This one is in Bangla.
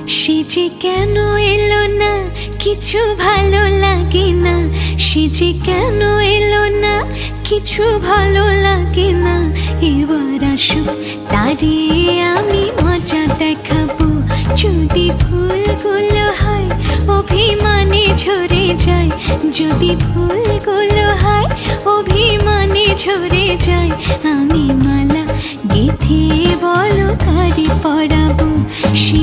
সে যে কেন এলো না, কিছু ভালো লাগে না। সে যে কেন এলো না, কিছু ভালো লাগে না। এবার আসুক, তারে আমি মজা দেখাবো। যদি ভুলগুলো হয় অভিমানে ঝরে যায়, যদি ভুলগুলো হয় অভিমানে ঝরে যায়, আমি মালা গেঁথে বলো কারে পরাবো। সে